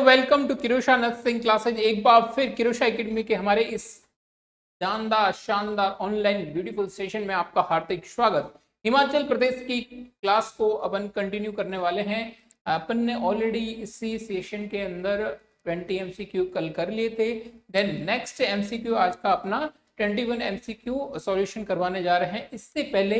Welcome to Kirosha nursing classes. एक बार फिर किरोशा एकेडमी के हमारे इस शानदार ऑनलाइन ब्यूटीफुल सेशन में आपका हार्दिक स्वागत। हिमाचल प्रदेश की क्लास को अपन कंटिन्यू करने वाले हैं। अपन ने ऑलरेडी इसी सेशन के अंदर 20 MCQ कल कर लिए थे। देन नेक्स्ट MCQ आज का अपना 21 MCQ सॉल्यूशन करवाने जा रहे हैं। इससे पहले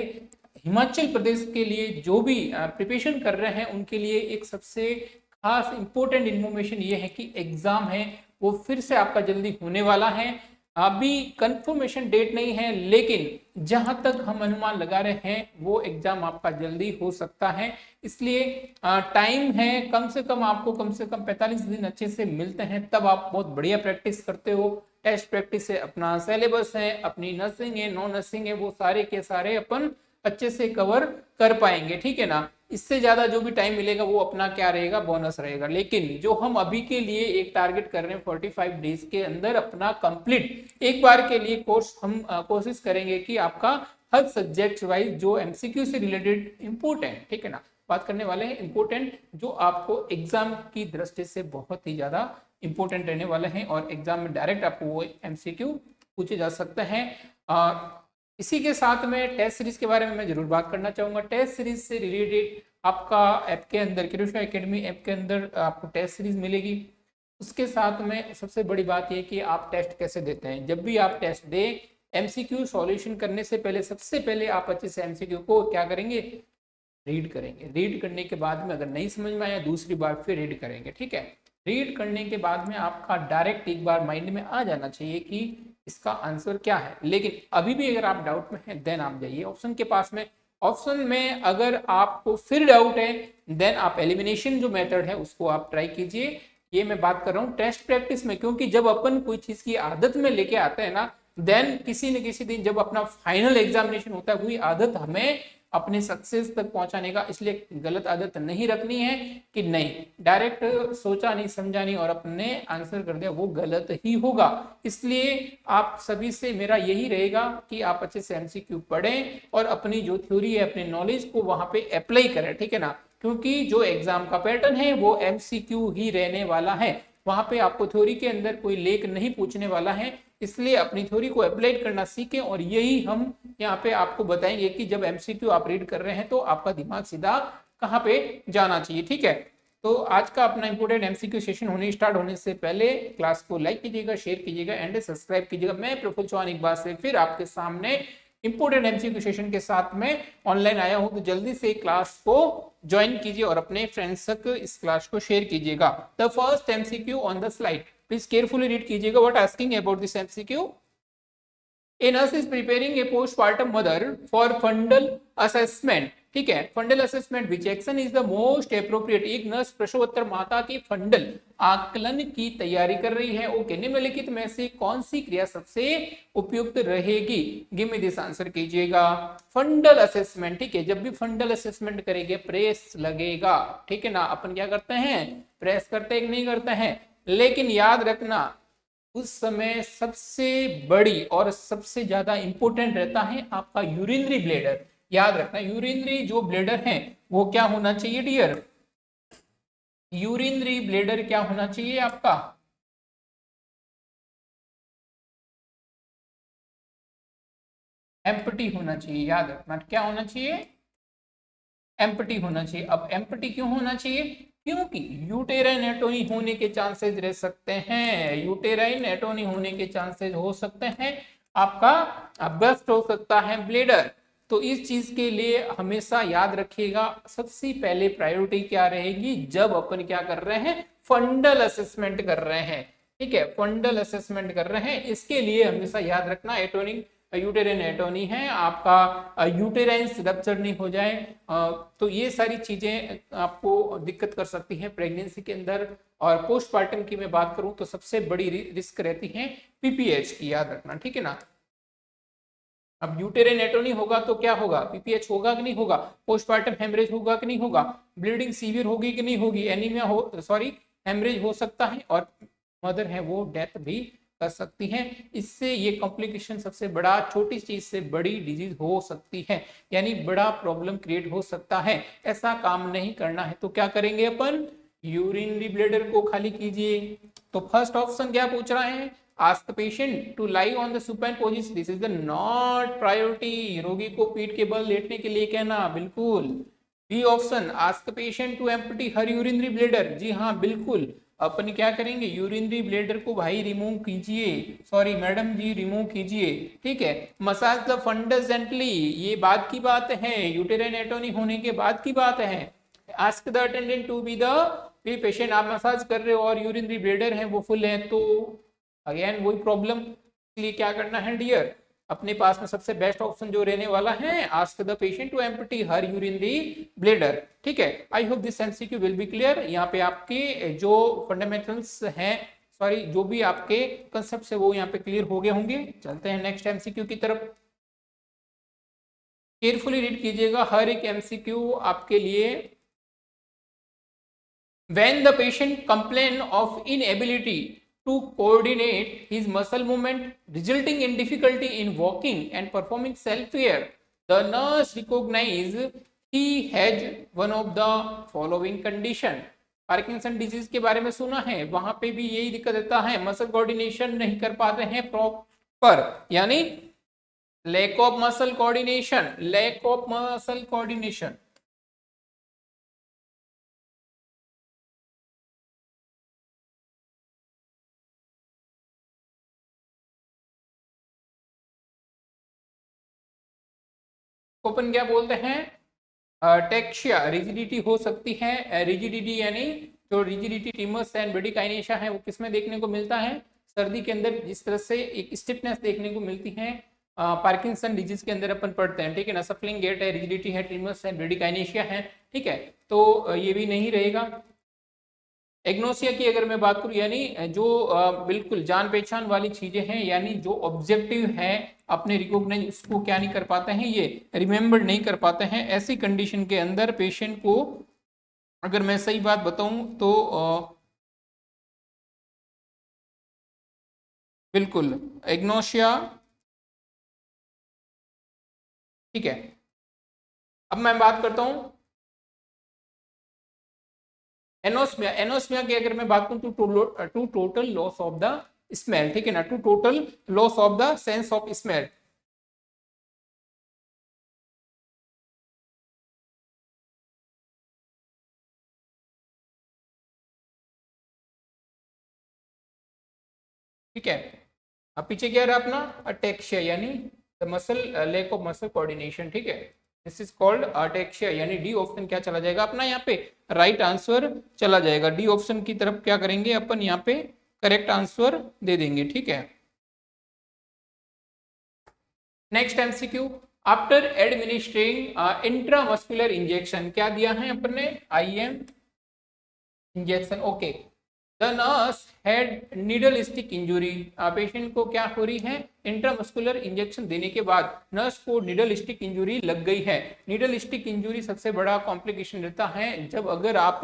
हिमाचल प्रदेश के लिए जो भी प्रिपरेशन कर रहे हैं उनके लिए एक सबसे खास इंपॉर्टेंट इन्फॉर्मेशन ये है कि एग्जाम है वो फिर से आपका जल्दी होने वाला है। अभी कंफर्मेशन डेट नहीं है, लेकिन जहां तक हम अनुमान लगा रहे हैं वो एग्जाम आपका जल्दी हो सकता है। इसलिए टाइम है, कम से कम आपको कम से कम 45 दिन अच्छे से मिलते हैं, तब आप बहुत बढ़िया प्रैक्टिस करते हो। टेस्ट प्रैक्टिस है, अपना सिलेबस है, अपनी नर्सिंग है, नॉन नर्सिंग है, वो सारे के सारे अपन अच्छे से कवर कर पाएंगे, ठीक है ना। इससे ज्यादा जो भी टाइम मिलेगा वो अपना क्या रहेगा, बोनस रहेगा। लेकिन जो हम अभी के लिए एक टारगेट कर रहे हैं 45 डेज के अंदर अपना कंप्लीट एक बार के लिए कोर्स हम कोशिश करेंगे कि आपका हर सब्जेक्ट वाइज जो एमसीक्यू से रिलेटेड इंपोर्टेंट, ठीक है ना, बात करने वाले हैं इंपोर्टेंट जो आपको एग्जाम की दृष्टि से बहुत ही ज्यादा इंपोर्टेंट रहने वाले हैं और एग्जाम में डायरेक्ट आपको वो एमसीक्यू पूछे जा सकते हैं। इसी के साथ में टेस्ट सीरीज के बारे में मैं जरूर बात करना चाहूंगा। टेस्ट सीरीज से रिलेटेड आपका ऐप के अंदर, किरोशा एकेडमी ऐप के अंदर आपको टेस्ट सीरीज मिलेगी। उसके साथ में सबसे बड़ी बात यह कि आप टेस्ट कैसे देते हैं। जब भी आप टेस्ट दें, एमसीक्यू सॉल्यूशन करने से पहले सबसे पहले आप अच्छे से एमसीक्यू को क्या करेंगे, रीड करेंगे। रीड करने के बाद में अगर नहीं समझ में आया दूसरी बार फिर रीड करेंगे, ठीक है। रीड करने के बाद में आपका डायरेक्ट एक बार माइंड में आ जाना चाहिए कि इसका आंसर क्या है। लेकिन अभी भी अगर आप डाउट में हैं देन आप जाइए ऑप्शन के पास में। ऑप्शन में अगर आपको फिर डाउट है देन आप एलिमिनेशन जो मेथड है उसको आप ट्राई कीजिए। ये मैं बात कर रहा हूँ टेस्ट प्रैक्टिस में, क्योंकि जब अपन कोई चीज की आदत में लेके आते हैं ना, देन किसी न किसी दिन जब अपना फाइनल एग्जामिनेशन होता है वही आदत हमें अपने सक्सेस तक पहुंचाने का। इसलिए गलत आदत नहीं रखनी है कि नहीं डायरेक्ट सोचा नहीं समझा नहीं और अपने आंसर कर दिया, वो गलत ही होगा। इसलिए आप सभी से मेरा यही रहेगा कि आप अच्छे से एमसीक्यू पढ़ें और अपनी जो थ्योरी है अपने नॉलेज को वहां पे अप्लाई करें, ठीक है ना। क्योंकि जो एग्जाम का पैटर्न है वो एमसीक्यू ही रहने वाला है, वहां पे आपको थ्योरी के अंदर कोई लेख नहीं पूछने वाला है। इसलिए अपनी थ्योरी को अप्लाई करना सीखें और यही हम यहाँ पे आपको बताएंगे कि जब एमसीक्यू आप रीड कर रहे हैं तो आपका दिमाग सीधा कहाँ पे जाना चाहिए, ठीक है। तो आज का अपना इंपोर्टेंट एमसीक्यू सेशन स्टार्ट होने से पहले क्लास को लाइक कीजिएगा, शेयर कीजिएगा एंड सब्सक्राइब कीजिएगा। मैं प्रफुल्ल चौहान एक बार से फिर आपके सामने इंपोर्टेंट एमसीक्यू सेशन के साथ में ऑनलाइन आया हूं, तो जल्दी से क्लास को ज्वाइन कीजिए और अपने फ्रेंड्स तक इस क्लास को शेयर कीजिएगा। The first MCQ on the slide, please carefully read कीजिएगा। What asking about this MCQ? A nurse is preparing a postpartum mother for fundal assessment, ठीक है। फंडल assessment which action is the most appropriate. एक nurse प्रसवोत्तर माता की फंडल आकलन की तैयारी कर रही है। ओके, निम्नलिखित में से कौन सी क्रिया सबसे उपयुक्त रहेगी? गिव मी दिस आंसर कीजिएगा। फंडल असेसमेंट, ठीक है। जब भी फंडल असेसमेंट करेंगे प्रेस लगेगा, ठीक है ना। अपन क्या करते हैं, प्रेस करते हैं नहीं करते हैं। लेकिन याद रखना उस समय सबसे बड़ी और सबसे ज्यादा इंपोर्टेंट रहता है आपका यूरिनरी ब्लेडर। याद रखना यूरिनरी जो ब्लेडर है वो क्या होना चाहिए डियर, यूरिनरी ब्लेडर क्या होना चाहिए आपका, एम्प्टी होना चाहिए। याद रखना क्या होना चाहिए, एम्प्टी होना चाहिए। अब एम्प्टी क्यों होना चाहिए? क्योंकि यूटेराइन एटोनी होने के चांसेस रह सकते हैं, यूटेराइन एटोनी होने के चांसेस हो सकते हैं, आपका बस्ट हो सकता है ब्लेडर। तो इस चीज के लिए हमेशा याद रखिएगा सबसे पहले प्रायोरिटी क्या रहेगी जब अपन क्या कर रहे हैं, फंडल असेसमेंट कर रहे हैं, ठीक है। फंडल असेसमेंट कर रहे हैं, इसके लिए हमेशा याद रखना एटोनिक यूटेराइन एटोनी है, आपका यूटेराइन रप्चर नहीं हो जाए। तो ये सारी चीजें आपको दिक्कत कर सकती हैं प्रेगनेंसी के अंदर। और पोस्टपार्टम की मैं बात करूं तो सबसे बड़ी रिस्क रहती है पीपीएच की, याद रखना, ठीक है ना। अब यूटेराइन एटोनी होगा तो क्या होगा, पीपीएच होगा कि नहीं होगा, पोस्टपार्टम हेमरेज होगा कि नहीं होगा, ब्लीडिंग सीवियर होगी कि नहीं होगी, एनीमिया हो सॉरी हेमरेज हो सकता है और मदर है वो डेथ भी कर सकती हैं। इससे ये कॉम्प्लिकेशन सबसे बड़ा, छोटी चीज से बड़ी डिजीज हो सकती है, यानी बड़ा प्रॉब्लम क्रिएट हो सकता है। ऐसा काम नहीं करना है तो क्या करेंगे अपन, यूरिनरी ब्लैडर को खाली कीजिए। तो फर्स्ट ऑप्शन क्या पूछ रहा है, ask patient to lie on the supine position, this is the not priority, रोगी को पीठ के बल लेटने के लिए कहना, बिल्कुल। B option, ask patient to empty her urinary bladder, जी हाँ बिल्कुल, अपन क्या करेंगे, यूरिनरी ब्लैडर को भाई रिमूव कीजिए, सॉरी मैडम जी रिमूव कीजिए, ठीक है। मसाज द फंडस जेंटली, ये बाद की बात है, यूटेराइन एटोनी होने के बाद की बात है। Ask the attendant to be the, patient आप मसाज कर रहे हो और यूरिनरी ब्लैडर है वो फुल है, तो अगेन वही प्रॉब्लम, इसलिए क्या करना है डियर, अपने पास में सबसे बेस्ट ऑप्शन जो रहने वाला है, ask the patient to empty her urinary bladder, ठीक है। I hope this MCQ will be clear. यहाँ पे आपके जो फंडामेंटल्स हैं, सॉरी जो भी आपके कंसेप्ट है वो यहाँ पे क्लियर हो गए होंगे। चलते हैं नेक्स्ट एमसीक्यू की तरफ, केयरफुली रीड कीजिएगा हर एक एमसीक्यू आपके लिए। When the patient complain of inability to coordinate his muscle movement, resulting in difficulty in walking and performing self-care, the nurse recognize he has one of the following condition. Parkinson disease के बारे में सुना है, वहां पे भी यही दिक्कत रहता है, मसल कोऑर्डिनेशन नहीं कर पाते हैं प्रॉपर, यानी lack of muscle coordination, lack of muscle coordination. Open क्या बोलते हैं, टेक्शिया, रिजिडिटी हो सकती है, रिजिडिटी यानी जो रिजिडिटी टिमस एंड ब्रेडिकाइनेशिया है वो किसमें देखने को मिलता है, सर्दी के अंदर जिस तरह से एक स्टिफनेस देखने को मिलती है, पार्किंसन डिजीज के अंदर अपन पढ़ते हैं, ठीक है ना, सफलिंग गेट है, रिजिडिटी है, टिमस है, ब्रेडिकाइनेशिया है, ठीक है, तो ये भी नहीं रहेगा। एग्नोसिया की अगर मैं बात करूं, यानी जो बिल्कुल जान पहचान वाली चीजें हैं, यानी जो ऑब्जेक्टिव है अपने रिकॉग्नाइज उसको क्या नहीं कर पाते हैं, ये रिमेम्बर नहीं कर पाते हैं, ऐसी कंडीशन के अंदर पेशेंट को, अगर मैं सही बात बताऊं तो बिल्कुल एग्नोसिया, ठीक है। अब मैं बात करता हूं एनोस्मिया, एनोस्मिया की अगर मैं बात करूं to total loss of the smell, ठीक है ना, to total loss of the sense of smell. ठीक है, अब पीछे क्या रहा अपना अटेक्शिया, यानी the muscle lack of muscle coordination, ठीक है, दिस इज कॉल्ड अटेक्शिया, यानी डी ऑप्शन क्या चला जाएगा अपना यहाँ पे, राइट आंसर चला जाएगा, डी ऑप्शन की तरफ क्या करेंगे अपन यहाँ पे करेक्ट आंसर दे देंगे, ठीक है। Next MCQ, after administering intramuscular injection, क्या दिया है अपन ने, IM injection, okay. The nurse had needle stick injury, patient को क्या हो रही है, इंट्रामस्कुलर इंजेक्शन देने के बाद नर्स को नीडल स्टिक इंजुरी लग गई है। नीडल स्टिक इंजुरी सबसे बड़ा कॉम्प्लिकेशन रहता है जब अगर आप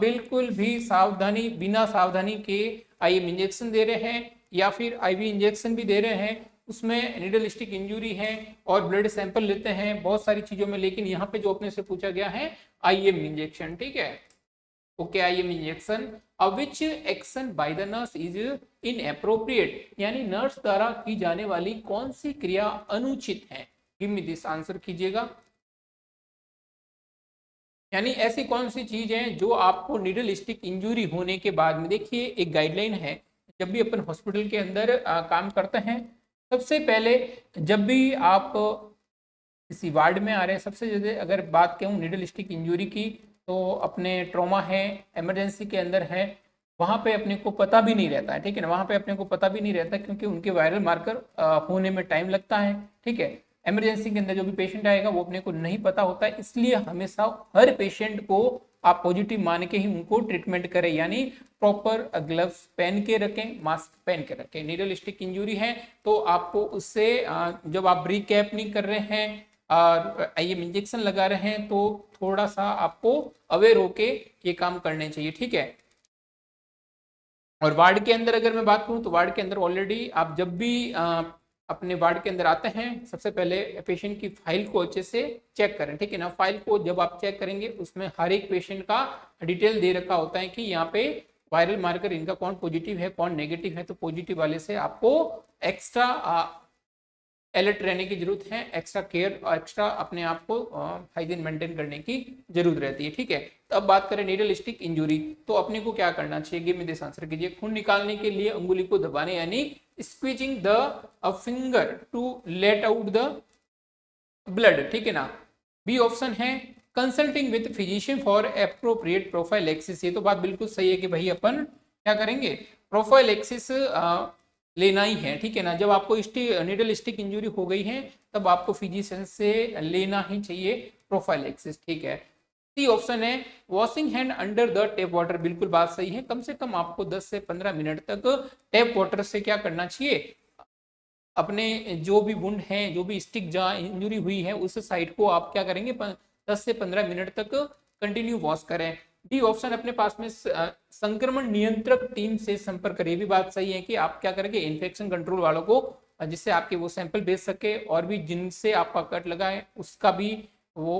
बिल्कुल भी सावधानी, बिना सावधानी के आईएम इंजेक्शन दे रहे हैं या फिर आईवी इंजेक्शन भी दे रहे हैं, उसमें नीडल स्टिक इंजुरी है और ब्लड सैंपल लेते हैं बहुत सारी चीजों में, लेकिन यहाँ पे जो अपने से पूछा गया है आईएम इंजेक्शन, ठीक है, okay, IM injection, which action by the nurse is inappropriate, यानी नर्स द्वारा की जाने वाली कौन सी क्रिया अनुचित है, गिव मी दिस, आंसर कीजिएगा, यानी ऐसी कौन सी चीज है जो आपको नीडल स्टिक इंजुरी होने के बाद में, देखिए एक गाइडलाइन है, जब भी अपन हॉस्पिटल के अंदर काम करते हैं, सबसे पहले जब भी आप किसी वार्ड में आ रहे हैं, सबसे ज्यादा अगर बात कहूँ नीडल स्टिक इंजुरी की, तो अपने ट्रॉमा है, इमरजेंसी के अंदर है, वहाँ पे अपने को पता भी नहीं रहता है, ठीक है ना, वहाँ पे अपने को पता भी नहीं रहता क्योंकि उनके वायरल मार्कर होने में टाइम लगता है, ठीक है। इमरजेंसी के अंदर जो भी पेशेंट आएगा वो अपने को नहीं पता होता है, इसलिए हमेशा हर पेशेंट को आप पॉजिटिव मान के ही उनको ट्रीटमेंट करें, यानी प्रॉपर ग्लव्स पहन के रखें, मास्क पहन के रखें। नीडल स्टिक इंजुरी है तो आपको उससे जब आप रिकैप नहीं कर रहे हैं और आईएम इंजेक्शन लगा रहे हैं तो थोड़ा सा आपको अवेयर होके ये काम करने चाहिए, ठीक है। और वार्ड के अंदर अगर मैं बात करूं तो वार्ड के अंदर ऑलरेडी आप जब भी अपने वार्ड के अंदर आते हैं, सबसे पहले पेशेंट की फाइल को अच्छे से चेक करें, ठीक है ना। फाइल को जब आप चेक करेंगे उसमें हर एक पेशेंट का डिटेल दे रखा होता है कि यहाँ पे वायरल मार्कर इनका कौन पॉजिटिव है कौन नेगेटिव है। तो पॉजिटिव वाले से आपको एक्स्ट्रा अलर्ट रहने की जरूरत है, एक्स्ट्रा केयर और एक्स्ट्रा अपने आप को हाइजीन मेंटेन करने की जरूरत रहती है, ठीक है। तो अब बात करें नीडल स्टिक इंजरी, तो अपने को क्या करना चाहिए, गिव मी दिस आंसर कीजिए। खून निकालने के लिए अंगुली को दबाने यानी squeezing the finger to let out the blood, ठीक है ना। बी ऑप्शन है consulting with physician for appropriate prophylaxis. ये तो बात बिल्कुल सही है कि भाई अपन क्या करेंगे, प्रोफाइलैक्सिस लेना ही है, ठीक है ना। जब आपको नीडल स्टिक इंजरी हो गई है तब आपको फिजिशियन से लेना ही चाहिए प्रोफाइलैक्सिस, ठीक है। सी ऑप्शन है washing hand under the tap water, बिल्कुल बात सही है। कम से कम आपको 10 से 15 मिनट तक टैप वाटर से क्या करना चाहिए, अपने जो भी वुंड है जो भी स्टिक जहाँ इंजरी हुई है उस साइड को आप क्या करेंगे 10 से 15 मिनट तक कंटिन्यू वॉश करें। डी ऑप्शन अपने पास में संक्रमण नियंत्रक टीम से संपर्क करें, भी बात सही है कि आप क्या करेंगे इन्फेक्शन कंट्रोल वालों को, जिससे आपके वो सैंपल भेज सके और भी जिनसे आपका कट लगा है उसका भी वो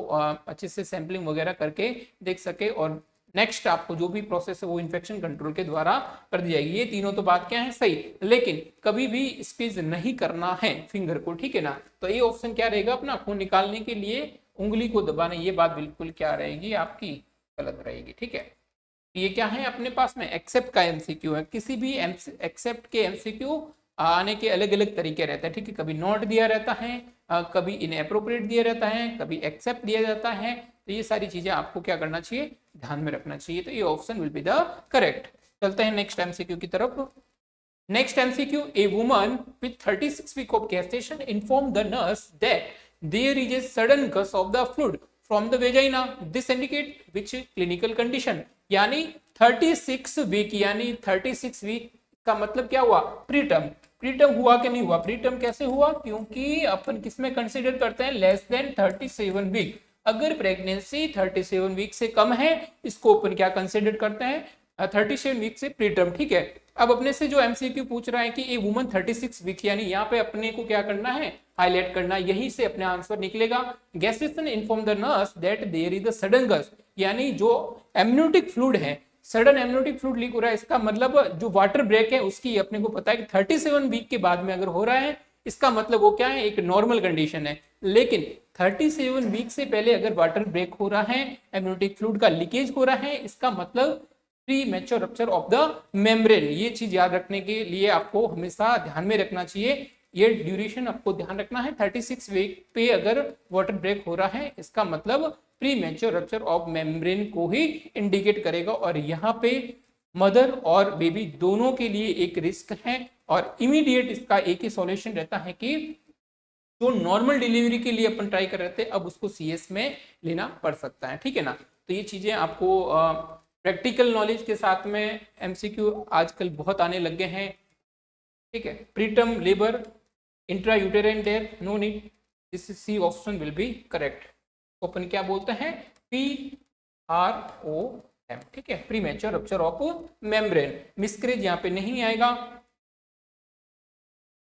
अच्छे से सैंपलिंग वगैरह करके देख सके और नेक्स्ट आपको जो भी प्रोसेस है वो इन्फेक्शन कंट्रोल के द्वारा कर दी जाएगी। ये तीनों तो बात क्या है सही, लेकिन कभी भी स्क्वीज नहीं करना है फिंगर को, ठीक है ना। तो ये ऑप्शन क्या रहेगा अपना, खून निकालने के लिए उंगली को दबाने, ये बात बिल्कुल क्या रहेगी आपकी गलत रहेगी, ठीक है। ये क्या है अपने पास में एक्सेप्ट का एमसीक्यू है। किसी भी एक्सेप्ट के एमसीक्यू आने के अलग अलग तरीके रहते हैं, ठीक है। कभी नॉट दिया रहता है, कभी इनएप्रोप्रिएट दिया रहता है, कभी एक्सेप्ट दिया जाता है। तो ये सारी चीजें आपको क्या करना चाहिए, ध्यान में रखना चाहिए। तो ये option will be the correct. चलते हैं नेक्स्ट एमसीक्यू की तरफ। Next MCQ, a woman with 36 week of gestation informed the nurse that there is a sudden gush of the fluid from the vagina. This indicate which clinical condition? यानी 36 week, यानी 36 week का मतलब क्या हुआ, preterm. Preterm हुआ कि नहीं हुआ, प्रीटर्म कैसे हुआ, क्योंकि अपन किसमें कंसीडर करते हैं लेस देन 37 वीक। अगर प्रेगनेंसी 37 वीक से कम है इसको अपन क्या कंसीडर करते हैं 37 वीक से प्रीटर्म, ठीक है। अब अपने से जो एमसीक्यू पूछ रहा है कि ए वुमन 36 वीक, यानी यहाँ पे अपने को क्या करना है हाईलाइट करना, यही से अपने आंसर निकलेगा। Gestation inform the nurse that there is the sudden gush, यानी जो एमनियोटिक फ्लूइड है, सडन एमनियोटिक फ्लूइड लीक हो रहा है, इसका मतलब जो वाटर ब्रेक है उसकी अपने को पता है कि 37 वीक के बाद में अगर हो रहा है इसका मतलब वो क्या है, एक नॉर्मल कंडीशन है। लेकिन 37 वीक से पहले अगर वाटर ब्रेक हो रहा है, एमनियोटिक फ्लूइड का लीकेज हो रहा है, इसका मतलब pre mature rupture of the membrane. ये चीज याद रखने के लिए आपको हमेशा ध्यान में रखना चाहिए, ये ड्यूरेशन आपको ध्यान रखना है। 36 वीक पे अगर वाटर ब्रेक हो रहा है इसका मतलब pre mature rupture of membrane को ही इंडिकेट करेगा। और यहाँ पे मदर और बेबी दोनों के लिए एक रिस्क है और इमीडिएट इसका एक ही सॉल्यूशन रहता है कि जो नॉर्मल डिलीवरी के लिए अपन ट्राई कर रहे थे अब उसको सीएस में लेना पड़ सकता है, ठीक है ना। तो ये चीजें आपको प्रैक्टिकल नॉलेज के साथ में एमसीक्यू आजकल बहुत आने लग गए हैं, ठीक है। Preterm labour intra uterine death no need, this C option will be correct. अपन क्या बोलते हैं PROM, ठीक है, premature rupture of membrane. Miscarriage यहाँ पे नहीं आएगा।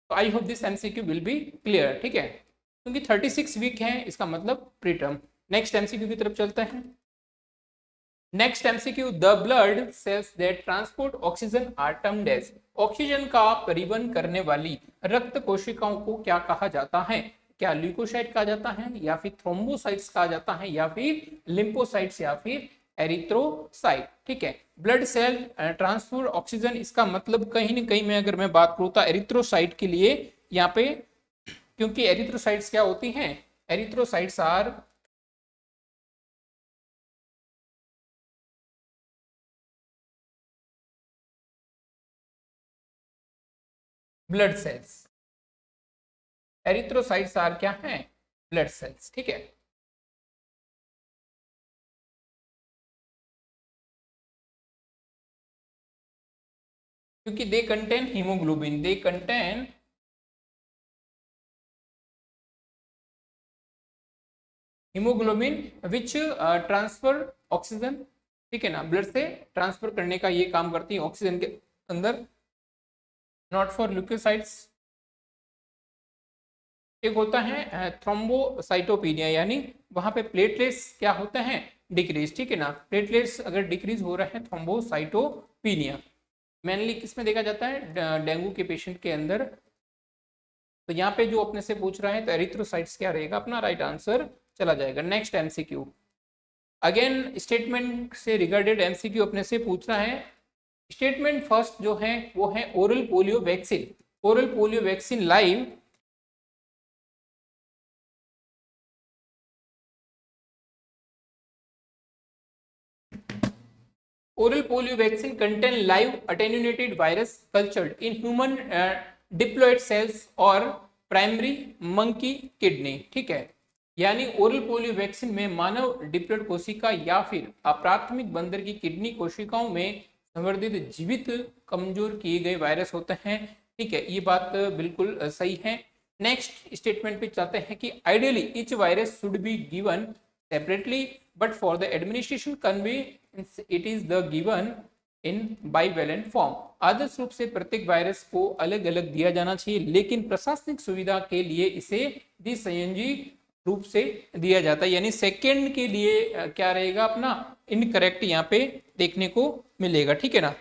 तो I hope this MCQ will be clear, ठीक है, क्योंकि 36 वीक है इसका मतलब प्रीटर्म। नेक्स्ट एमसीक्यू की तरफ चलते हैं। Next MCQ, the blood cells that transport oxygen are termed as, oxygen का परिवहन करने वाली रक्त कोशिकाओं को क्या कहा जाता है, क्या ल्यूकोसाइट कहा जाता है या फिर थ्रोम्बोसाइट्स कहा जाता है या फिर लिम्फोसाइट्स या फिर एरिथ्रोसाइट, ठीक है। ब्लड सेल ट्रांसपोर्ट ऑक्सीजन, इसका मतलब कहीं ना कहीं मैं अगर मैं बात करूँ तो एरिथ्रोसाइट के लिए यहाँ पे, क्योंकि एरिथ्रोसाइट्स क्या होती हैं, erythrocytes are blood cells, erythrocytes are क्या है, ब्लड सेल्स, ठीक है। क्योंकि they contain haemoglobin, they contain haemoglobin which transfer oxygen, ठीक है ना, ब्लड से ट्रांसफर करने का ये काम करती है ऑक्सीजन के अंदर। नॉट फॉर ल्यूकोसाइट्स, एक होता है थ्रोम्बोसाइटोपिनिया, यानी वहां पे प्लेटलेट्स क्या होते हैं, डिक्रीज, ठीक है ना। प्लेटलेट्स अगर डिक्रीज हो रहे हैं, थ्रोम्बोसाइटोपिनिया मेनली किसमें देखा जाता है, डेंगू के पेशेंट के अंदर। तो यहाँ पे जो अपने से पूछ रहा है तो एरिथ्रोसाइट्स क्या रहेगा अपना राइट आंसर चला जाएगा। नेक्स्ट एमसीक्यू, अगेन स्टेटमेंट से रिगार्डेड एमसीक्यू अपने से पूछ रहा है। स्टेटमेंट फर्स्ट जो है वो है oral polio vaccine, oral polio vaccine live oral polio vaccine contain live attenuated virus cultured in human diploid cells or primary monkey kidney, ठीक है। यानी ओरल पोलियो वैक्सीन में मानव डिप्लॉइड कोशिका या फिर अप्राथमिक बंदर की किडनी कोशिकाओं में संवर्धित जीवित कमजोर किए गए वायरस होते हैं, ठीक है। ये बात बिल्कुल सही है। नेक्स्ट स्टेटमेंट पे चाहते हैं कि ideally each virus should be given separately but for the administration convenience it is the given in bivalent form. आदर्श रूप से प्रत्येक वायरस को अलग अलग दिया जाना चाहिए, लेकिन प्रशासनिक सुविधा के लिए इसे द्विसंयोजी रूप से दिया जाता है। यानी सेकेंड के लिए क्या रहेगा अपना इनकरेक्ट यहाँ पे देखने को मिलेगा, ठीक है ना।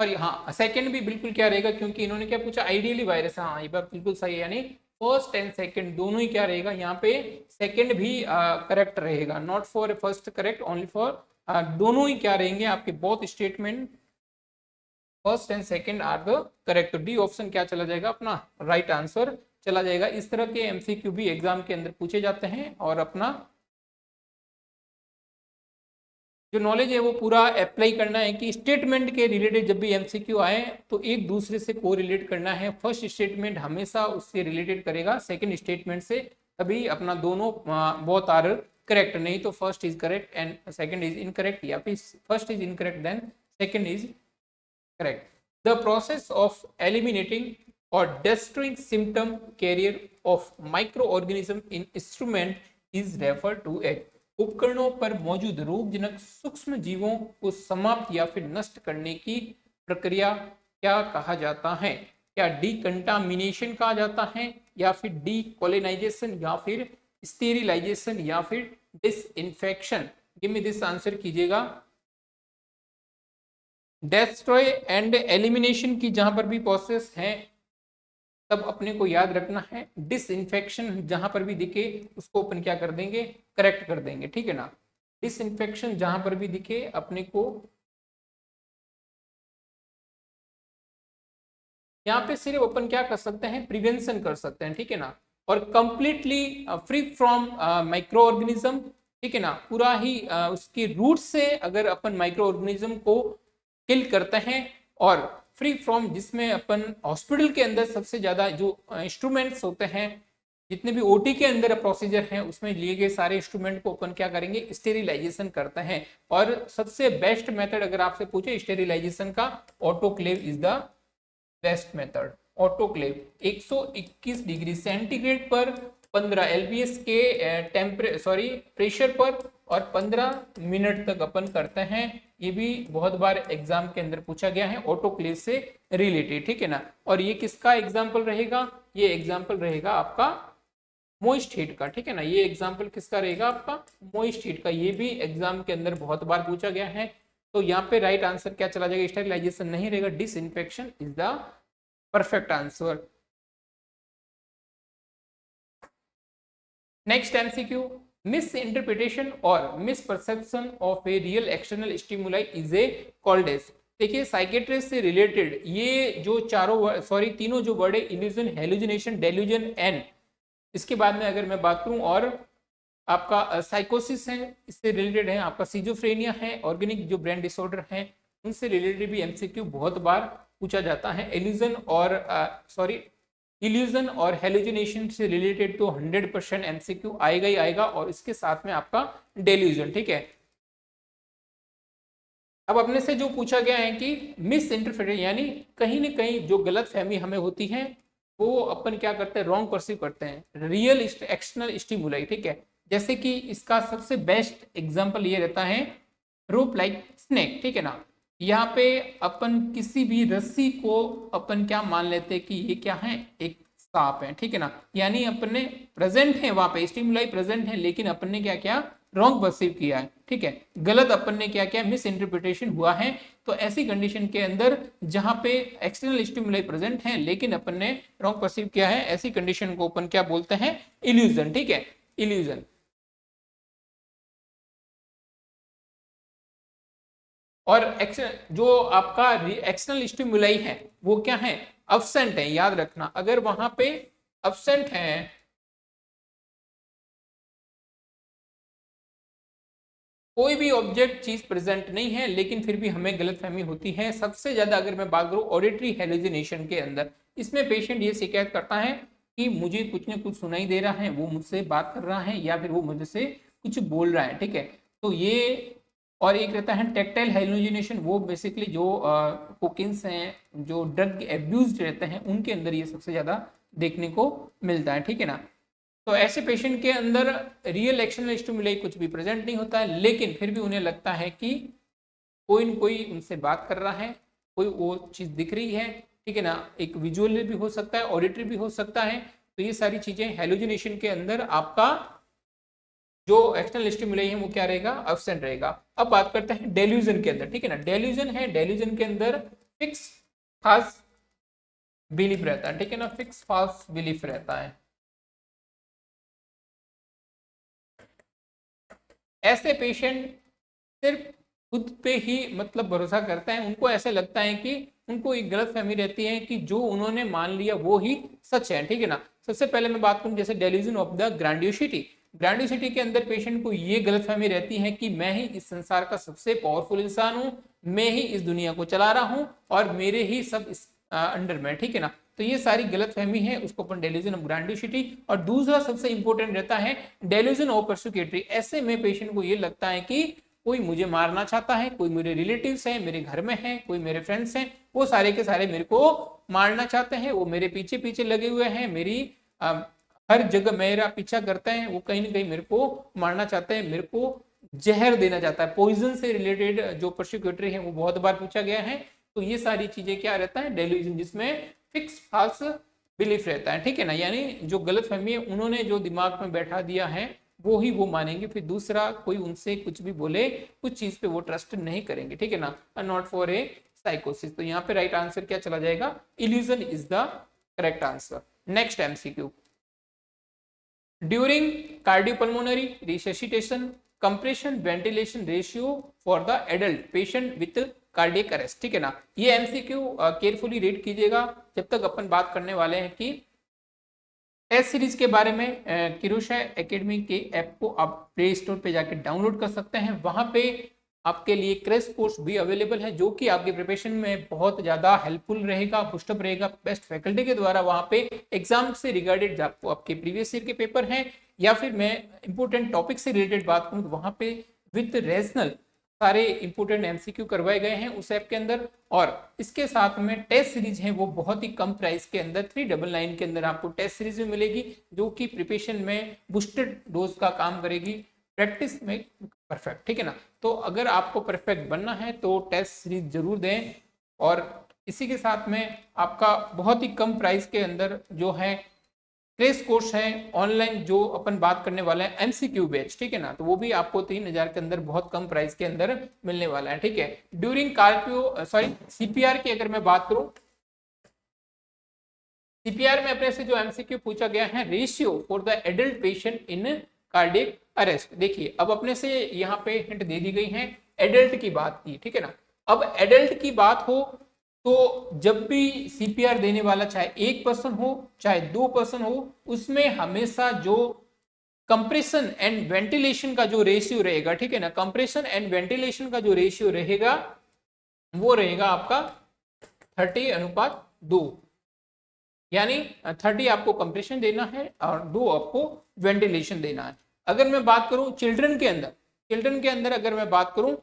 और हाँ सेकंड भी बिल्कुल क्या रहेगा, क्योंकि इन्होंने क्या पूछा आइडियली वायरस, हाँ ये बात बिल्कुल सही है। यानी फर्स्ट एंड सेकंड दोनों ही क्या रहेगा यहाँ पे, सेकंड भी करेक्ट रहेगा, not for first correct, only for दोनों ही क्या रहेंगे आपके both statement first and second are the correct. तो डी ऑप्शन क्या चला जाएगा अपना राइट आंसर चला जाएगा। इस तरह के एमसीक्यू भी एग्जाम के अंदर पूछे जाते हैं और अपना जो नॉलेज है वो पूरा अप्लाई करना है कि स्टेटमेंट के रिलेटेड जब भी एमसीक्यू आए तो एक दूसरे से को रिलेट करना है। फर्स्ट स्टेटमेंट हमेशा उससे रिलेटेड करेगा सेकंड स्टेटमेंट से, तभी अपना दोनों बोथ आर करेक्ट, नहीं तो first is correct and second is incorrect, या फिर first is incorrect then second is correct. The process of eliminating और destroying symptom carrier of microorganism in instrument is referred to as। उपकरणों पर मौजूद रोगजनक सूक्ष्म जीवों को समाप्त या फिर नष्ट करने की प्रक्रिया क्या कहा जाता है? क्या डिकंटामिनेशन कहा जाता है, या फिर डीकोलिनाइजेशन, या फिर स्टेरिलाइजेशन, या फिर disinfection? Give me this answer कीजिएगा। डेस्ट्रॉय एंड एलिमिनेशन की जहां पर भी प्रोसेस है तब अपने को याद रखना है, डिसइंफेक्शन जहां पर भी दिखे उसको अपन क्या कर देंगे, करेक्ट कर देंगे, ठीक है ना। डिसइंफेक्शन जहां पर भी दिखे अपने को यहाँ पे सिर्फ अपन क्या कर सकते हैं, प्रिवेंशन कर सकते हैं, ठीक है ना। और completely free from micro organism, ठीक है ना, पूरा ही उसकी रूट से अगर अपन माइक्रो ऑर्गेनिज्म को किल करते हैं, और फ्री फ्रॉम जिसमें अपन हॉस्पिटल के अंदर सबसे ज्यादा जो इंस्ट्रूमेंट्स होते हैं, जितने भी ओटी के अंदर प्रोसीजर हैं उसमें लिए गए सारे इंस्ट्रूमेंट को अपन क्या करेंगे, स्टेरिलाइजेशन करते हैं। और सबसे बेस्ट मेथड अगर आपसे पूछे स्टेरिलाइजेशन का, autoclave is the best method. Autoclave 121 degree centigrade पर 15 एलबीएस के प्रेशर पर और 15 मिनट तक अपन करते हैं। ये भी बहुत बार एग्जाम के अंदर पूछा गया है ऑटोक्लेव से रिलेटेड, ठीक है ना। और ये किसका एग्जाम्पल रहेगा, ये एग्जाम्पल रहेगा आपका मोइस्ट हीट का, ठीक है ना। ये एग्जाम्पल किसका रहेगा आपका, मोइस्ट हीट का। ये भी एग्जाम के अंदर बहुत बार पूछा गया है। तो यहाँ पे राइट आंसर क्या चला जाएगा, स्टेरिलाइजेशन नहीं रहेगा, disinfection is the perfect answer. Next MCQ, misinterpretation और misperception of a real external stimuli is a called age. देखिए साइकेट्रिस्ट से रिलेटेड ये जो तीनों जो वर्ड है, इल्यूजन, हेलुसिनेशन, डेल्यूजन एंड इसके बाद में अगर मैं बात करूं और आपका साइकोसिस है, इससे रिलेटेड है, आपका सिजोफ्रेनिया है, ऑर्गेनिक जो ब्रेन डिसऑर्डर है उनसे रिलेटेड भी एमसीक्यू बहुत बार पूछा जाता है। इल्यूजन और हेलुसिनेशन से रिलेटेड तो 100% एमसीक्यू आएगा ही आएगा, और इसके साथ में आपका डेल्यूजन, ठीक है। अब अपने से जो पूछा गया है कि मिस इंटरप्रिटेशन, यानी कहीं ना कहीं जो गलत फहमी हमें होती है वो अपन क्या करते हैं, रॉन्ग परसीव करते हैं रियल एक्सटर्नल स्टिमुलाई, ठीक है। जैसे कि इसका सबसे बेस्ट एग्जांपल ये रहता है रोप लाइक स्नेक, ठीक है ना। यहाँ पे अपन किसी भी रस्सी को अपन क्या मान लेते हैं कि ये क्या है, एक सांप है, ठीक है ना। यानी अपने प्रेजेंट है वहां पे, स्टिमुलाई प्रेजेंट है, लेकिन अपन ने क्या किया, रॉन्ग परसीव किया है, ठीक है, गलत अपन ने क्या किया, मिस इंटरप्रिटेशन हुआ है। तो ऐसी कंडीशन के अंदर जहां पे एक्सटर्नल स्टिमुलाई प्रेजेंट है लेकिन अपन ने रॉन्ग परसीव किया है, ऐसी कंडीशन को अपन क्या बोलते हैं, इल्यूजन, ठीक है, इल्यूजन। और जो आपका एक्सटर्नल स्टिमुलाई है वो क्या है, अब्सेंट है, याद रखना, अगर वहां पे अब्सेंट है, कोई भी ऑब्जेक्ट चीज प्रेजेंट नहीं है लेकिन फिर भी हमें गलतफहमी होती है। सबसे ज्यादा अगर मैं बात करूं ऑडिटरी हेलुसिनेशन के अंदर, इसमें पेशेंट ये शिकायत करता है कि मुझे कुछ न कुछ सुनाई दे रहा है, वो मुझसे बात कर रहा है या फिर वो मुझसे कुछ बोल रहा है, ठीक है। तो ये, और एक रहता है टेक्टाइल हेलुसिनेशन, वो बेसिकली जो कोकिन्स हैं, जो ड्रग एब्यूज रहते हैं, उनके अंदर ये सबसे ज्यादा देखने को मिलता है, ठीक है ना। तो ऐसे पेशेंट के अंदर रियल एक्शनल स्टिमुलाई कुछ भी प्रेजेंट नहीं होता है, लेकिन फिर भी उन्हें लगता है कि कोई न कोई उनसे बात कर रहा है, कोई वो चीज दिख रही है, ठीक है ना। एक विजुअल भी हो सकता है, ऑडिटरी भी हो सकता है। तो ये सारी चीजें हेलुसिनेशन के अंदर आपका जो एक्सटर्नल स्टिमुलाई है वो क्या रहेगा, एब्सेंट रहेगा। अब बात करते हैं डेल्यूजन के अंदर, ठीक है ना। डेल्यूजन है, डेल्यूजन के अंदर फिक्स फाल्स बिलीफ रहता है, ठीक है ना, फिक्स फाल्स बिलीफ रहता है। ऐसे पेशेंट सिर्फ खुद पे ही मतलब भरोसा करते हैं, उनको ऐसे लगता है कि उनको एक गलत फहमी रहती है कि जो उन्होंने मान लिया वो ही सच है, ठीक है ना। सबसे पहले मैं बात करूं जैसे delusion of the grandiosity, grandiosity के अंदर पेशेंट को ये गलत फहमी रहती है कि मैं ही इस संसार का सबसे पावरफुल इंसान हूं, मैं ही इस दुनिया को चला रहा हूं और मेरे ही सब इस अंडर में, ठीक है ना। तो ये सारी गलत फहमी है, उसको अपन डेल्यूजन ऑफ ग्रैंडियोसिटी। और दूसरा सबसे इंपॉर्टेंट रहता है डेल्यूजन ऑफ परसिक्यूटरी। ऐसे में पेशेंट को ये लगता है कि कोई मुझे मारना चाहता है, कोई मेरे रिलेटिव्स हैं, मेरे घर में हैं, कोई मेरे फ्रेंड्स हैं, वो सारे के सारे मेरे को मारना चाहते हैं, वो मेरे पीछे पीछे लगे हुए हैं, मेरी हर जगह मेरा पीछा करते हैं, वो कहीं ना कहीं मेरे को मारना चाहते हैं, मेरे को जहर देना चाहता है। पॉइजन से रिलेटेड जो प्रोसिक्यूटरी है वो बहुत बार पूछा गया है। तो ये सारी चीजें क्या रहता है, डेल्यूजन, जिसमें फिक्स फाल्स बिलीफ रहता है, ठीक है ना। यानी जो गलत फहमी है उन्होंने जो दिमाग में बैठा दिया है वो ही वो मानेंगे, फिर दूसरा कोई उनसे कुछ भी बोले कुछ चीज पे वो ट्रस्ट नहीं करेंगे, ठीक है ना। नॉट फॉर ए साइकोसिस। तो यहाँ पे राइट आंसर क्या चला जाएगा, illusion is the correct answer. Next MCQ, during cardiopulmonary resuscitation compression ventilation ratio for the adult patient with cardiac arrest, ठीक है ना। ये एमसीक्यू केयरफुली रीड कीजिएगा जब तक अपन बात करने वाले हैं कि टेस्ट सीरीज के बारे में। किरोशा एकेडमी के ऐप को आप प्ले स्टोर पे जाके डाउनलोड कर सकते हैं, वहां पे आपके लिए क्रैश कोर्स भी अवेलेबल है जो कि आपके प्रिपरेशन में बहुत ज्यादा हेल्पफुल रहेगा, पुस्टअप रहेगा। बेस्ट फैकल्टी के द्वारा वहां पे एग्जाम से रिगार्डेड आपको आपके प्रीवियस ईयर के पेपर हैं या फिर मैं इंपोर्टेंट टॉपिक से रिलेटेड बात करूं तो वहां पे विद रीजनल सारे इंपोर्टेंट एमसीक्यू करवाए गए हैं उस ऐप के अंदर। और इसके साथ में टेस्ट सीरीज है वो बहुत ही कम प्राइस के अंदर 399 के अंदर आपको टेस्ट सीरीज में मिलेगी, जो कि प्रिपरेशन में बूस्टेड डोज का काम करेगी, प्रैक्टिस में परफेक्ट, ठीक है ना। तो अगर आपको परफेक्ट बनना है तो टेस्ट सीरीज जरूर दें। और इसी के साथ में आपका बहुत ही कम प्राइस के अंदर जो है क्रैश कोर्स है ऑनलाइन, जो अपन बात करने वाले हैं एमसीक्यू बैच, ठीक है ना। तो वो भी आपको 3000 के अंदर बहुत कम प्राइस के अंदर मिलने वाला है, ठीक है। ड्यूरिंग कार्डियो सॉरी सीपीआर की अगर मैं बात करूं, सीपीआर में अपने से जो एमसीक्यू पूछा गया है, ratio for the adult patient in cardiac arrest. देखिए अब अपने से यहाँ पे हिंट दे दी गई है, एडल्ट की बात की, ठीक है ना। अब एडल्ट की बात हो तो जब भी सीपीआर देने वाला चाहे एक पर्सन हो चाहे दो पर्सन हो, उसमें हमेशा जो कंप्रेशन एंड वेंटिलेशन का जो रेशियो रहेगा, ठीक है ना, कंप्रेशन एंड वेंटिलेशन का जो रेशियो रहेगा वो रहेगा आपका 30:2। यानी 30 आपको कंप्रेशन देना है और 2 आपको वेंटिलेशन देना है। अगर मैं बात करूं चिल्ड्रन के अंदर, चिल्ड्रन के अंदर अगर मैं बात करूं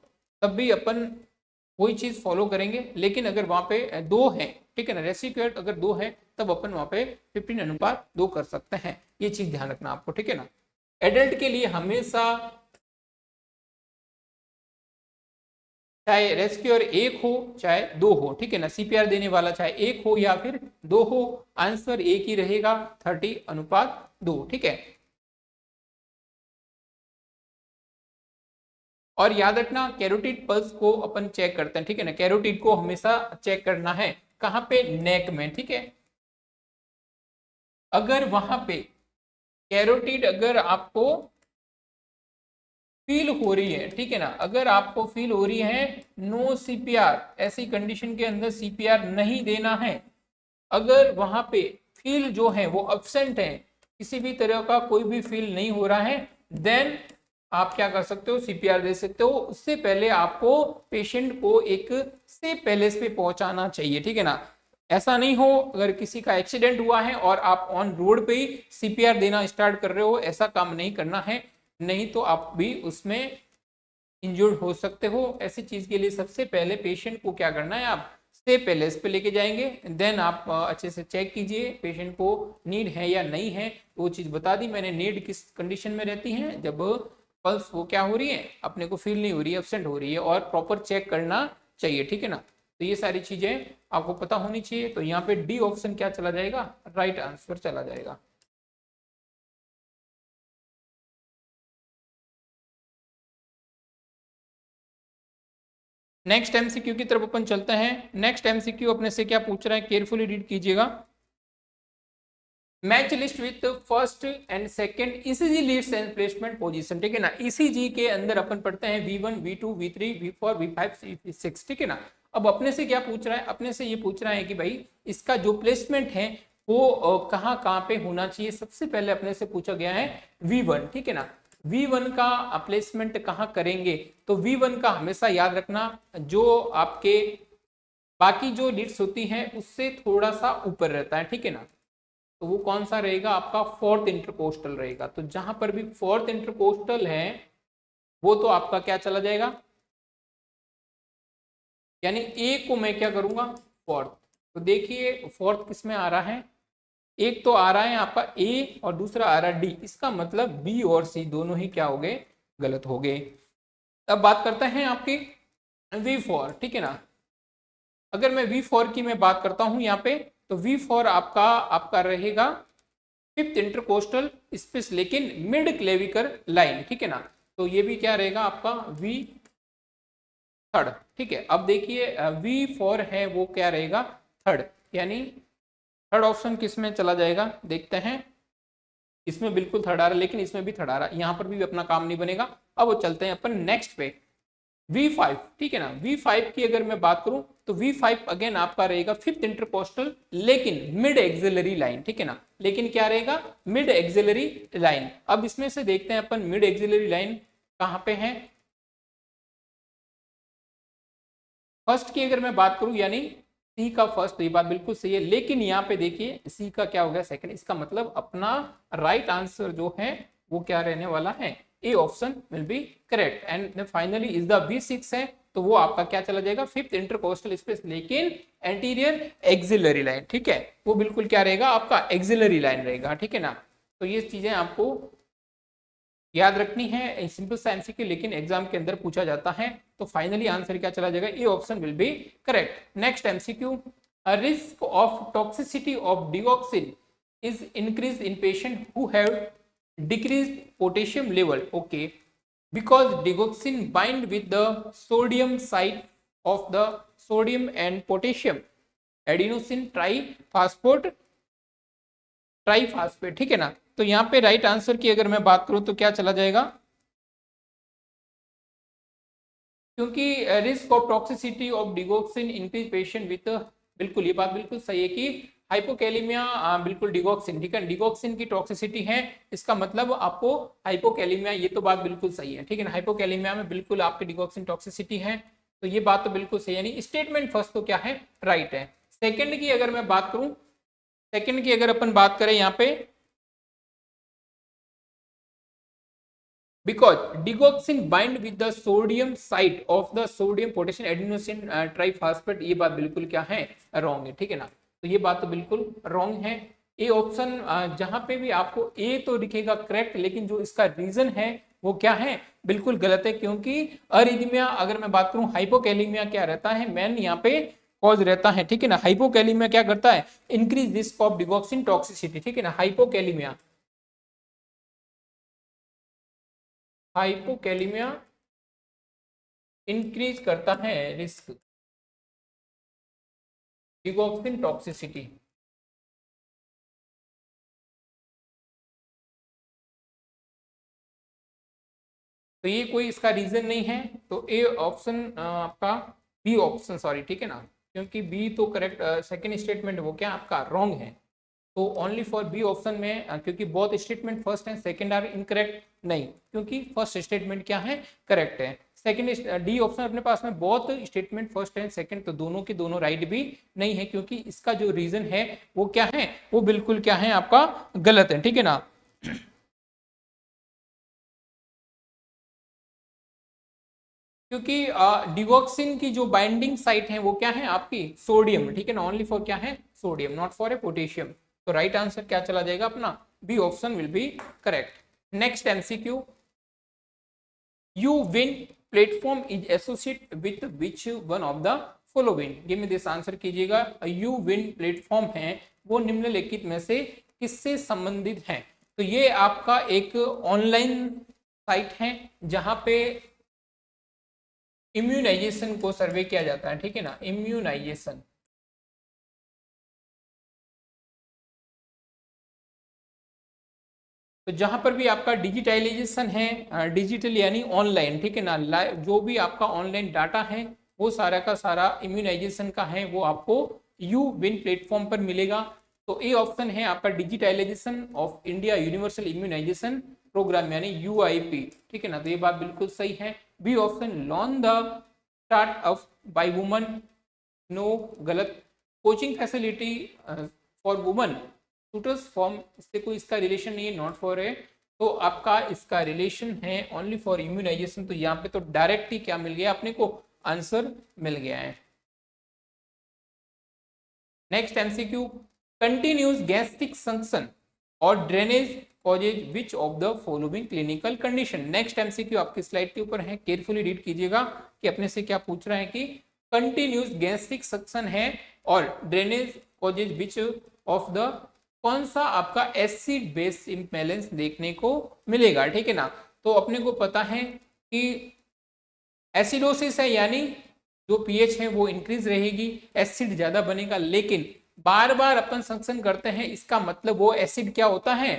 तब भी अपन वही चीज फॉलो करेंगे, लेकिन अगर वहां पे 2 है, ठीक है ना, रेसिक्यूट अगर 2 है तब अपन वहां पे 15:2 कर सकते हैं। ये चीज ध्यान रखना आपको, ठीक है ना। एडल्ट के लिए हमेशा चाहे रेस्क्यूअर एक हो चाहे दो हो, ठीक है ना, सीपीआर देने वाला चाहे एक हो या फिर दो हो, आंसर एक ही रहेगा, 30:2, ठीक है। और याद रखना कैरोटिड पल्स को अपन चेक करते हैं, ठीक है ना, कैरोटिड को हमेशा चेक करना है कहां पे, नेक में, ठीक है। अगर वहां पे कैरोटिड अगर आपको फील हो रही है, ठीक है ना, अगर आपको फील हो रही है, नो सीपीआर, ऐसी कंडीशन के अंदर सीपीआर नहीं देना है। अगर वहां पे फील जो है वो एब्सेंट है, किसी भी तरह का कोई भी फील नहीं हो रहा है, देन आप क्या कर सकते हो, सीपीआर दे सकते हो। उससे पहले आपको पेशेंट को एक सेफ पैलेस पे पहुंचाना चाहिए, ठीक है ना। ऐसा नहीं हो अगर किसी का एक्सीडेंट हुआ है और आप ऑन रोड पे ही सीपीआर देना स्टार्ट कर रहे हो, ऐसा काम नहीं करना है, नहीं तो आप भी उसमें इंजर्ड हो सकते हो। ऐसी चीज के लिए सबसे पहले पेशेंट को क्या करना है, आप सेफ पैलेस पे लेके जाएंगे, देन आप अच्छे से चेक कीजिए पेशेंट को नीड है या नहीं है। वो चीज बता दी मैंने, नीड किस कंडीशन में रहती है, जब पल्स वो क्या हो रही है, अपने को फील नहीं हो रही है, एब्सेंट हो रही है, और प्रॉपर चेक करना चाहिए, ठीक है ना। तो ये सारी चीजें आपको पता होनी चाहिए। तो यहाँ पे डी ऑप्शन क्या चला जाएगा, राइट आंसर चला जाएगा। नेक्स्ट एमसीक्यू की तरफ अपन चलते हैं। नेक्स्ट एमसीक्यू अपने से क्या पूछ रहा है, केयरफुली रीड कीजिएगा। Match list with first and second ECG leads and placement position, ठीक है ना। ईसीजी के अंदर अपन पढ़ते हैं V1 V2 V3 V4 V5 V6, ठीक है ना। अब अपने से क्या पूछ रहा है, अपने से ये पूछ रहा है कि भाई इसका जो प्लेसमेंट है वो कहाँ कहाँ पे होना चाहिए। सबसे पहले अपने से पूछा गया है V1, ठीक है ना। V1 का प्लेसमेंट कहाँ करेंगे, तो V1 का हमेशा याद रखना जो आपके बाकी जो लीड्स होती हैं उससे थोड़ा सा ऊपर रहता है, ठीक है ना। तो वो कौन सा रहेगा, आपका फोर्थ इंटरकोस्टल रहेगा। तो जहां पर भी फोर्थ इंटरकोस्टल है वो तो आपका क्या चला जाएगा, यानी ए को मैं क्या करूंगा, फोर्थ। तो देखिए फोर्थ किस में आ रहा है, एक तो आ रहा है आपका ए और दूसरा आ रहा है डी, इसका मतलब बी और सी दोनों ही क्या हो गए, गलत हो गए। अब बात करते हैं आपकी V4, ठीक है ना। अगर मैं V4 की मैं बात करता हूं यहाँ पे, तो V4 आपका आपका रहेगा फिफ्थ इंटरकोस्टल स्पेस, लेकिन मिड क्लेविकर लाइन, ठीक है ना। तो ये भी क्या रहेगा आपका थर्ड, ठीक है। अब देखिए V4 है वो क्या रहेगा, थर्ड, यानी थर्ड ऑप्शन किस में चला जाएगा, देखते हैं। इसमें बिल्कुल थर्ड आ रहा है, लेकिन इसमें भी थर्ड आ रहा है, यहाँ पर भी अपना काम नहीं बनेगा। अब वो चलते हैं अपन नेक्स्ट पे, V5, ठीक है ना। V5 की अगर मैं बात करूं तो V5 अगेन आपका रहेगा फिफ्थ इंटरकोस्टल, लेकिन मिड एक्सिलरी लाइन, ठीक है ना। लेकिन क्या रहेगा, मिड एक्सिलरी लाइन। अब इसमें से देखते हैं अपन मिड एक्सिलरी लाइन कहां पे है। फर्स्ट की अगर मैं बात करूं यानी सी का फर्स्ट, तो ये बात बिल्कुल सही है, लेकिन यहाँ पे देखिए सी का क्या हो गया, सेकंड। इसका मतलब अपना राइट आंसर जो है वो क्या रहने वाला है, A option will be correct. And finally is the V6 है, तो वो आपका क्या चला जाएगा, फिफ्थ इंटरकोस्टल स्पेस, लेकिन एंटीरियर एक्सिलरी लाइन, ठीक है। वो बिल्कुल क्या रहेगा, आपका एक्सिलरी लाइन रहेगा, ठीक है ना। तो ये चीजें आपको याद रखनी है, सिंपल सा एमसीक्यू, लेकिन एग्जाम के अंदर पूछा जाता है। तो फाइनली आंसर क्या चला जाएगा, A option will be correct. Next MCQ, risk of toxicity of digoxin is increase in patient who have decreased potassium level, okay, because digoxin bind with the sodium site of the sodium and potassium adenosine triphosphate, ठीक है ना। तो यहाँ पे right answer की अगर मैं बात करूं तो क्या चला जाएगा, क्योंकि risk of toxicity of digoxin increase patient with, बिल्कुल ये बात बिल्कुल सही है कि हाइपोकैलिमिया, बिल्कुल डिगोक्सिन, ठीक है, डिगोक्सिन की टॉक्सिसिटी है, इसका मतलब आपको हाइपोकैलिमिया, ये तो बात बिल्कुल सही है, ठीक है ना। हाइपोकैलिमिया में बिल्कुल आपकी डिगोक्सिन टॉक्सिसिटी है, तो ये बात तो बिल्कुल सही है, यानी स्टेटमेंट फर्स्ट तो क्या है, राइट है। सेकंड की अगर मैं बात करूं, सेकंड की अगर अपन बात करें यहाँ पे, because digoxin bind with the sodium site of the sodium potassium adenosine triphosphate, ये बात बिल्कुल क्या है, रॉन्ग है, ठीक है ना। तो ये बात तो बिल्कुल रॉन्ग है। ए ऑप्शन जहां पे भी आपको ए तो दिखेगा करेक्ट, लेकिन जो इसका रीजन है वो क्या है, बिल्कुल गलत है, क्योंकि अरिदमिया, अगर मैं बात करूं हाइपोकैलिमिया क्या रहता है, मेन यहाँ पे कॉज रहता है, ठीक है ना। हाइपोकैलिमिया क्या करता है, increase risk of digoxin toxicity, ठीक है ना। हाइपोकैलिमिया हाइपोकैलिमिया इंक्रीज करता है रिस्क डिगॉक्सिन टॉक्सिसिटी। तो ये कोई इसका रीजन नहीं है, तो ए ऑप्शन आपका, बी ऑप्शन सॉरी, ठीक है ना, क्योंकि बी तो करेक्ट, सेकंड स्टेटमेंट वो क्या आपका रॉन्ग है। तो ओनली फॉर बी ऑप्शन में, क्योंकि both statement first and second are incorrect, नहीं, क्योंकि फर्स्ट स्टेटमेंट क्या है, करेक्ट है। सेकंड डी ऑप्शन अपने पास में both statement first and second, तो दोनों की दोनों राइट भी नहीं है, क्योंकि इसका जो रीजन है वो क्या है, वो बिल्कुल क्या है आपका गलत है, ठीक है ना। क्योंकि डिगॉक्सिन की जो बाइंडिंग साइट है वो क्या है आपकी सोडियम, ठीक है ना, ओनली फॉर क्या है sodium, not for a potassium. तो राइट आंसर क्या चला जाएगा अपना, B option will be correct. Next MCQ, U win platform is associate with which one of the following, give me this answer कीजिएगा। U win platform है वो निम्नलिखित में से किससे संबंधित है। तो ये आपका एक ऑनलाइन साइट है जहां पे इम्यूनाइजेशन को सर्वे किया जाता है, ठीक है ना, इम्यूनाइजेशन। तो जहां पर भी आपका डिजिटलाइजेशन है, डिजिटल यानी ऑनलाइन, ठीक है ना, जो भी आपका ऑनलाइन डाटा है वो सारा का सारा इम्यूनाइजेशन का है, वो आपको यू विन प्लेटफॉर्म पर मिलेगा। तो ए ऑप्शन है आपका digitalization of India universal immunization programme यानी यूआईपी, ठीक है ना, तो ये बात बिल्कुल सही है। B option loan the start of by woman, no, गलत। Coaching facility for woman tutors form, इससे कोई इसका रिलेशन नहीं है, नॉट फॉर ए। तो आपका इसका रिलेशन है ओनली फॉर इम्यूनाइजेशन, तो यहाँ पे तो डायरेक्ट ही क्या मिल गया अपने को, आंसर मिल गया है। Next MCQ, continuous gastric function और drainage causes which of the following clinical condition. Next MCQ आपकी स्लाइड के ऊपर है, केयरफुली रीड कीजिएगा कि अपने से क्या पूछ रहा है कि कंटिन्यूस गैस्ट्रिक सक्शन है और drainage causes which of the, कौन सा आपका एसिड बेस इम्बैलेंस देखने को मिलेगा, ठीक है ना। तो अपने को पता है कि एसिडोसिस है, यानी जो पीएच है वो इंक्रीज रहेगी, एसिड ज्यादा बनेगा, लेकिन बार बार अपन सक्शन करते हैं, इसका मतलब वो एसिड क्या होता है,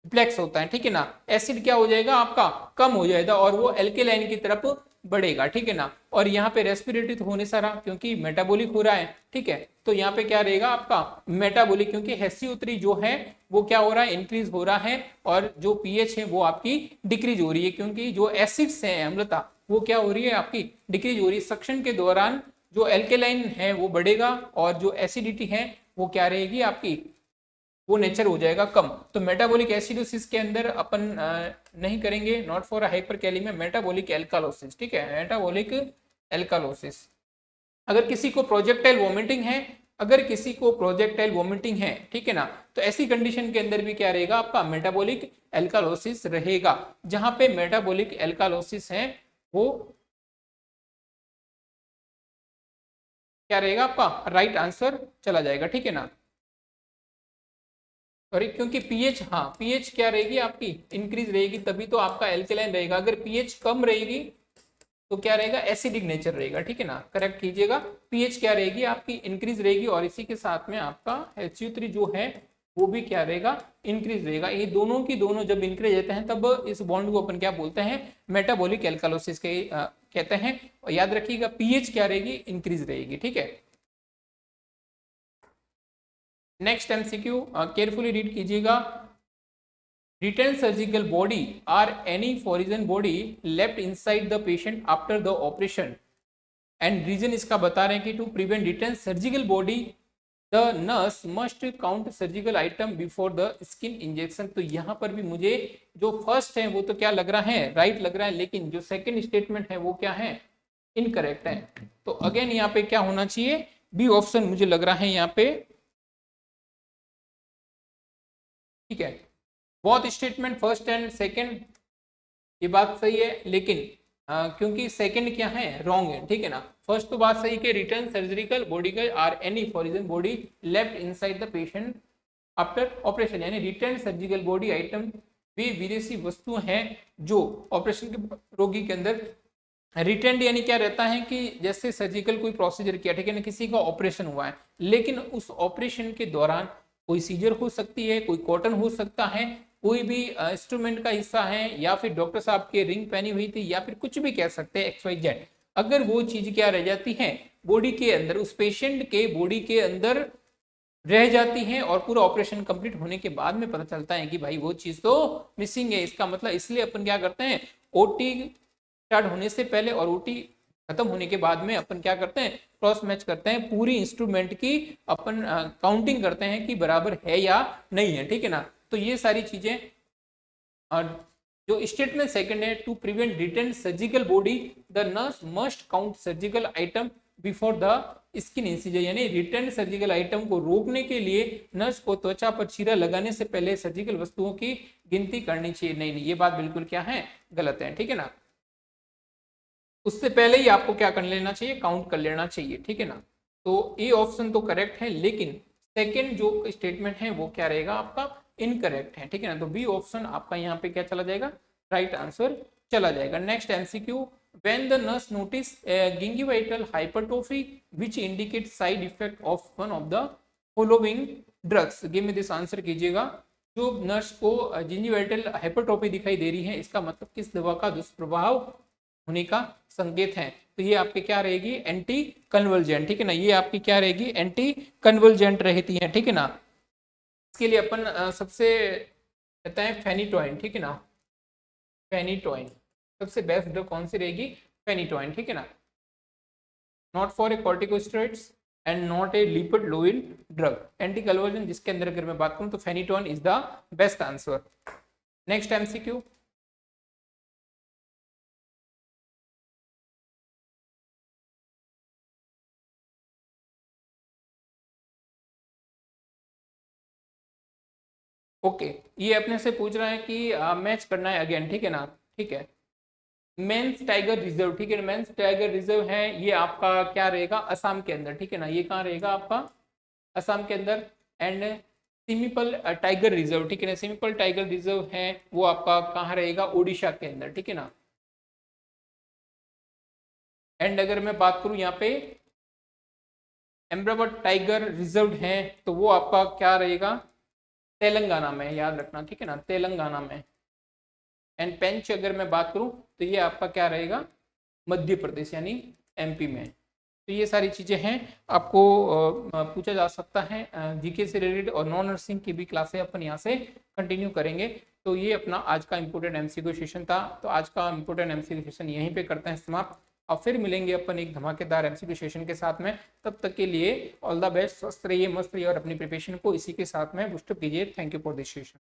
रिफ्लेक्स होता है, ठीक है ना। एसिड क्या हो जाएगा आपका, कम हो जाएगा और वो एल्केलाइन की तरफ बढ़ेगा, ठीक है ना। और यहाँ पे रेस्पिरेटरी तो होने सारा, क्योंकि मेटाबॉलिक हो रहा है, ठीक है। तो यहाँ पे क्या रहेगा आपका मेटाबॉलिक, क्योंकि हेसियोत्री जो है वो क्या हो रहा है, इंक्रीज हो रहा है, और जो पीएच है वो आपकी डिक्रीज हो रही है, क्योंकि जो एसिड्स है अम्लता वो क्या हो रही है आपकी डिक्रीज हो रही है। सक्शन के दौरान जो एल्केलाइन है वो बढ़ेगा और जो एसिडिटी है वो क्या रहेगी आपकी, वो नेचर हो जाएगा कम। तो मेटाबॉलिक एसिडोसिस के अंदर अपन नहीं करेंगे, नॉट फॉर हाइपरकैलेमिया, मेटाबॉलिक एल्कालोसिस, ठीक है, मेटाबॉलिक एल्कालोसिस। अगर किसी को प्रोजेक्टाइल वोमिटिंग है, अगर किसी को प्रोजेक्टाइल वोमिटिंग है, ठीक है ना, तो ऐसी कंडीशन के अंदर भी क्या रहेगा आपका मेटाबॉलिक एल्कालोसिस रहेगा। जहां पे मेटाबॉलिक एल्कालोसिस है वो क्या रहेगा आपका राइट आंसर चला जाएगा, ठीक है ना। सॉरी, क्योंकि पीएच, हाँ पीएच क्या रहेगी आपकी इंक्रीज रहेगी, तभी तो आपका एल्केलाइन रहेगा। अगर पीएच कम रहेगी तो क्या रहेगा, एसिडिक नेचर रहेगा, ठीक है ना, करेक्ट कीजिएगा। पीएच क्या रहेगी आपकी इंक्रीज रहेगी, और इसी के साथ में आपका HCO3 जो है वो भी क्या रहेगा, इंक्रीज रहेगा। ये दोनों की दोनों जब इंक्रीज रहते हैं तब इस बॉन्ड को अपन क्या बोलते हैं, मेटाबॉलिक एल्कालोसिस के कहते हैं। और याद रखिएगा पीएच क्या रहेगी, इंक्रीज रहेगी, ठीक है। नेक्स्ट एमसीक्यू केयरफुली रीड कीजिएगा। Retained surgical body or any foreign body left inside the patient after the operation, and reason इसका बता रहे हैं कि to prevent retained surgical body the nurse must count surgical item before the skin injection। तो यहाँ पर भी मुझे जो फर्स्ट है वो तो क्या लग रहा है, राइट लग रहा है, लेकिन जो सेकंड स्टेटमेंट है वो क्या है, इनकरेक्ट है। तो अगेन यहाँ पे क्या होना चाहिए, बी ऑप्शन मुझे लग रहा है यहाँ पे, ठीक है। Both statement first and second ये बात सही है, लेकिन क्योंकि सेकंड क्या है, रॉन्ग है, ठीक है ना। फर्स्ट तो बात सही कि रिटर्न सर्जिकल बॉडी का are any foreign body left inside the patient after operation, यानी रिटर्न सर्जिकल बॉडी आइटम वे विदेशी वस्तु हैं जो ऑपरेशन के रोगी के अंदर रिटेंड, यानी क्या रहता है कि जैसे सर्जिकल कोई प्रोसीजर किया, ठीक है ना, किसी का ऑपरेशन हुआ है, लेकिन उस ऑपरेशन के दौरान कोई सीजर हो सकती है, कोई कॉटन हो सकता है, कोई भी इंस्ट्रूमेंट का हिस्सा है, या फिर डॉक्टर साहब की रिंग पहनी हुई थी, या फिर कुछ भी कह सकते हैं XYZ। अगर वो चीज क्या रह जाती है बॉडी के अंदर, उस पेशेंट के बॉडी के अंदर रह जाती है, और पूरा ऑपरेशन कंप्लीट होने के बाद में पता चलता है कि भाई वो चीज तो मिसिंग है, इसका मतलब इसलिए अपन क्या करते हैं, ओटी स्टार्ट होने से पहले और ओटी खत्म होने के बाद में अपन क्या करते हैं, क्रॉस मैच करते हैं, पूरी इंस्ट्रूमेंट की अपन काउंटिंग करते हैं कि बराबर है या नहीं है, ठीक है ना। तो ये सारी चीजें, और जो स्टेटमेंट सेकंड है, to prevent return surgical body the nurse must count surgical item before the skin incision, यानी रिटर्न सर्जिकल आइटम को रोकने के लिए नर्स को त्वचा पर चीरा लगाने से पहले सर्जिकल वस्तुओं की गिनती करनी चाहिए। नहीं नहीं, ये बात बिल्कुल क्या है, गलत है, ठीक है ना। उससे पहले ही आपको क्या कर लेना चाहिए, काउंट कर लेना चाहिए, ठीक है ना। तो ए ऑप्शन तो करेक्ट है, लेकिन सेकंड जो स्टेटमेंट है वो क्या रहेगा आपका, इनकरेक्ट है, ठीक है ना। तो बी ऑप्शन आपका यहाँ पे क्या चला जाएगा, राइट आंसर चला जाएगा। Next MCQ, when the nurse notice gingivital hypertrophy which indicates side effect of one of the following drugs, give me this answer कीजिएगा। जो नर्स को gingivital hypertrophy दिखाई दे रही है, इसका मतलब किस दवा का दुष्प्रभाव होने का संकेत है। तो ये आपके क्या रहेगी, एंटी कन्वर्जेंट, ठीक है ना। ये आपकी क्या रहेगी, एंटी कन्वर्जेंट रहती है, ठीक है ना। इसके लिए अपन सबसे कहते हैं फेनिटोइन, ठीक है ना, फेनिटोइन सबसे बेस्ट ड्रग कौन सी रहेगी, फेनिटोइन, ठीक है ना। Not for A corticosteroids and not a lipid Lloyd drug, anti conversion जिसके अंदर अगर मैं बात करूं तो phenytoin is the best answer. Next MCQ, okay ये अपने से पूछ रहा है कि मैच करना है अगेन, ठीक है ना, ठीक है। मेंस टाइगर रिजर्व, ठीक है, मेंस टाइगर रिजर्व है, ये आपका क्या रहेगा, असम के अंदर, ठीक है ना। ये कहाँ रहेगा आपका, असम के अंदर। एंड सिमिपल टाइगर रिजर्व, ठीक है ना, सिमिपल टाइगर रिजर्व है वो आपका कहाँ रहेगा, उड़ीसा के अंदर, ठीक है ना। एंड अगर मैं बात करूं यहाँ पे एम्ब्रावट टाइगर रिजर्व है, तो वो आपका क्या रहेगा, तेलंगाना में, याद रखना, ठीक है ना, तेलंगाना में। एंड पेंच अगर मैं बात करूं तो ये आपका क्या रहेगा, मध्य प्रदेश यानी MP में। तो ये सारी चीजें हैं, आपको पूछा जा सकता है जीके से रिलेटेड, और नॉन नर्सिंग की भी क्लासें अपन यहाँ से कंटिन्यू करेंगे। तो ये अपना आज का इंपोर्टेंट MCQ सेशन था। तो आज का इंपोर्टेंट MCQ सेशन यहीं पे करते हैं समाप्त। और फिर मिलेंगे अपन एक धमाकेदार MCQ सेशन के साथ में। तब तक के लिए ऑल द बेस्ट, स्वस्थ रहिए, मस्त रहिए, और अपनी प्रिपरेशन को इसी के साथ में बूस्टअप कीजिए। Thank you for this session.